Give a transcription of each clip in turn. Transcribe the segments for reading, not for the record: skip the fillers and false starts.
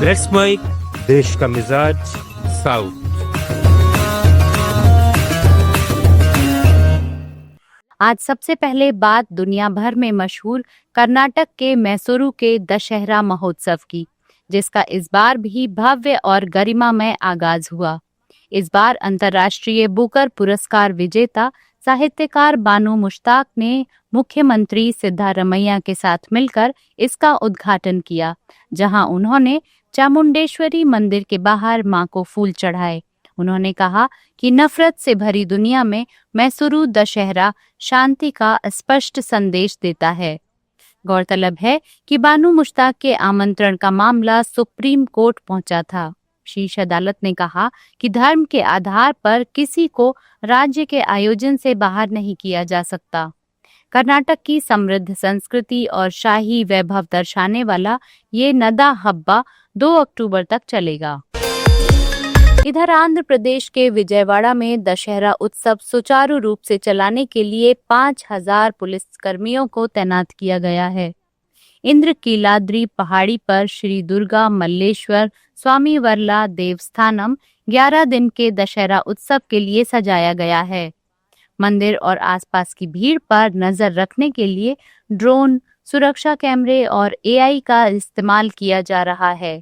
Press mic, देश का मिजाज, साउथ। आज सबसे पहले बात दुनिया भर में मशहूर कर्नाटक के मैसूरू के दशहरा महोत्सव की, जिसका इस बार भी भव्य और गरिमामय आगाज हुआ। इस बार अंतर्राष्ट्रीय बुकर पुरस्कार विजेता साहित्यकार बानू मुश्ताक ने मुख्यमंत्री सिद्धारमैया के साथ मिलकर इसका उद्घाटन किया, जहां उन्होंने चामुंडेश्वरी मंदिर के बाहर मां को फूल चढ़ाए। उन्होंने कहा कि नफरत से भरी दुनिया में मैसूरू दशहरा शांति का स्पष्ट संदेश देता है। गौरतलब है कि बानू मुश्ताक के आमंत्रण का मामला सुप्रीम कोर्ट पहुंचा था। शीर्ष अदालत ने कहा कि धर्म के आधार पर किसी को राज्य के आयोजन से बाहर नहीं किया जा सकता। कर्नाटक की समृद्ध संस्कृति और शाही वैभव दर्शाने वाला ये नदा हब्बा 2 अक्टूबर तक चलेगा। इधर आंध्र प्रदेश के विजयवाड़ा में दशहरा उत्सव सुचारू रूप से चलाने के लिए 5000 पुलिसकर्मियों को तैनात किया गया है। इंद्रकीलाद्रि पहाड़ी पर श्री दुर्गा मल्लेश्वर स्वामी वर्ला देवस्थानम 11 दिन के दशहरा उत्सव के लिए सजाया गया है। मंदिर और आसपास की भीड़ पर नजर रखने के लिए ड्रोन, सुरक्षा कैमरे और एआई का इस्तेमाल किया जा रहा है।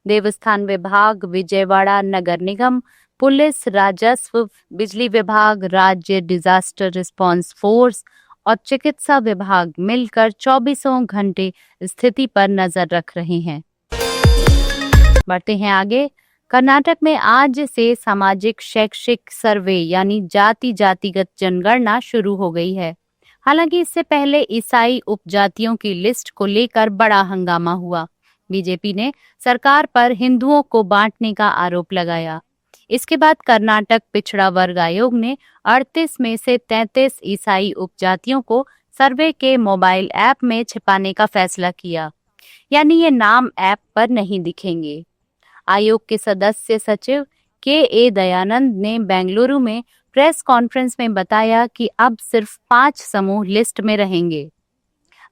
देवस्थान विभाग, विजयवाड़ा नगर निगम, पुलिस, राजस्व, बिजली विभाग, राज्य डिजास्टर रिस्पांस फोर्स और चिकित्सा विभाग मिलकर 24 घंटे स्थिति पर नजर रख रहे हैं। बढ़ते हैं आगे। कर्नाटक में आज से सामाजिक शैक्षिक सर्वे यानी जातिगत जनगणना शुरू हो गई है। हालांकि इससे पहले ईसाई उपजातियों की लिस्ट को लेकर बड़ा हंगामा हुआ। बीजेपी ने सरकार पर हिंदुओं को बांटने का आरोप लगाया। इसके बाद कर्नाटक पिछड़ा वर्ग आयोग ने 38 में से 33 ईसाई उपजातियों को सर्वे के मोबाइल ऐप में छिपाने का फैसला किया, यानी ये नाम ऐप पर नहीं दिखेंगे। आयोग के सदस्य सचिव के दयानंद ने बेंगलुरु में प्रेस कॉन्फ्रेंस में बताया कि अब सिर्फ 5 समूह लिस्ट में रहेंगे।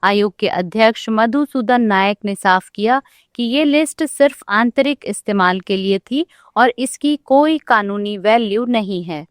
आयोग के अध्यक्ष मधुसूदन नायक ने साफ किया कि ये लिस्ट सिर्फ आंतरिक इस्तेमाल के लिए थी और इसकी कोई कानूनी वैल्यू नहीं है।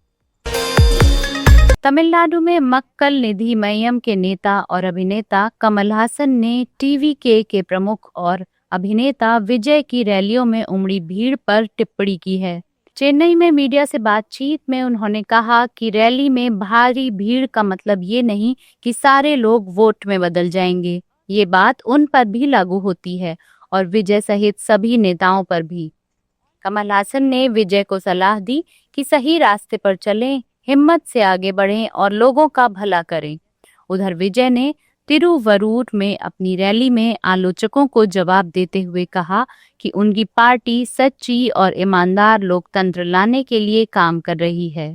तमिलनाडु में मक्कल निधि मय्यम के नेता और अभिनेता कमल हासन ने टीवीके के प्रमुख और अभिनेता विजय की रैलियों में उमड़ी भीड़ पर टिप्पणी की है। चेन्नई में मीडिया से बातचीत में उन्होंने कहा कि रैली में भारी भीड़ का मतलब ये नहीं कि सारे लोग वोट में बदल जाएंगे। ये बात उन पर भी लागू होती है और विजय सहित सभी नेताओं पर भी। कमल हासन ने विजय को सलाह दी कि सही रास्ते पर चलें, हिम्मत से आगे बढ़ें और लोगों का भला करें। उधर विजय ने तिरुवरूर में अपनी रैली में आलोचकों को जवाब देते हुए कहा कि उनकी पार्टी सच्ची और ईमानदार लोकतंत्र लाने के लिए काम कर रही है।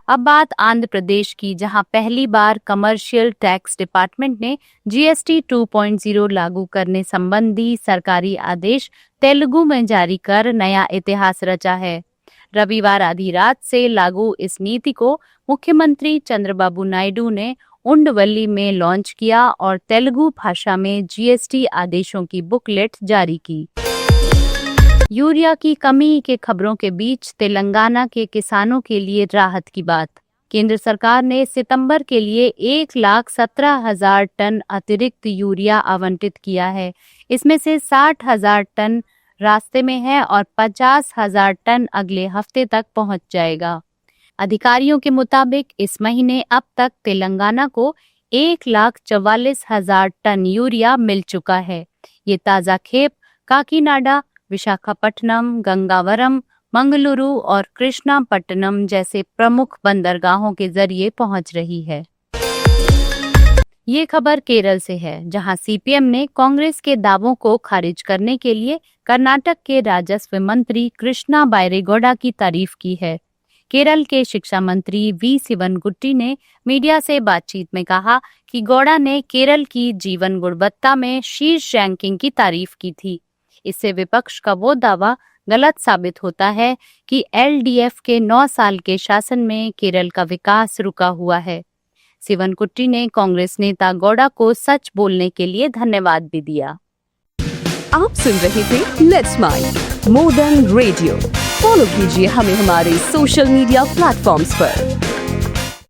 अब बात आंध्र प्रदेश की, जहां पहली बार कमर्शियल टैक्स डिपार्टमेंट ने जीएसटी 2.0 लागू करने संबंधी सरकारी आदेश तेलुगु में जारी कर नया इतिहास रचा है। रविवार आधी रात से लागू इस नीति को मुख्यमंत्री चंद्रबाबू नायडू ने उंडवल्ली में लॉन्च किया और तेलुगु भाषा में जीएसटी आदेशों की बुकलेट जारी की। यूरिया की कमी के खबरों के बीच तेलंगाना के किसानों के लिए राहत की बात। केंद्र सरकार ने सितंबर के लिए 1,17,000 टन अतिरिक्त यूरिया आवंटित किया है। इसमें से 60,000 टन रास्ते में है और 50,000 टन अगले हफ्ते तक पहुंच जाएगा। अधिकारियों के मुताबिक इस महीने अब तक तेलंगाना को 1,44,000 टन यूरिया मिल चुका है। ये ताज़ा खेप काकीनाडा, विशाखापट्टनम, गंगावरम, मंगलुरु और कृष्णापट्टनम जैसे प्रमुख बंदरगाहों के जरिए पहुंच रही है। ये खबर केरल से है, जहां सीपीएम ने कांग्रेस के दावों को खारिज करने के लिए कर्नाटक के राजस्व मंत्री कृष्णा बैरेगौड़ा की तारीफ की है। केरल के शिक्षा मंत्री वी शिवनगुट्टी ने मीडिया से बातचीत में कहा कि गौड़ा ने केरल की जीवन गुणवत्ता में शीर्ष रैंकिंग की तारीफ की थी। इससे विपक्ष का वो दावा गलत साबित होता है कि एलडीएफ के 9 साल के शासन में केरल का विकास रुका हुआ है। शिवनगुट्टी ने कांग्रेस नेता गौड़ा को सच बोलने के लिए धन्यवाद भी दिया। आप सुन रहे थे let's mind more than radio. Follow कीजिए हमें हमारे सोशल मीडिया प्लेटफॉर्म्स पर।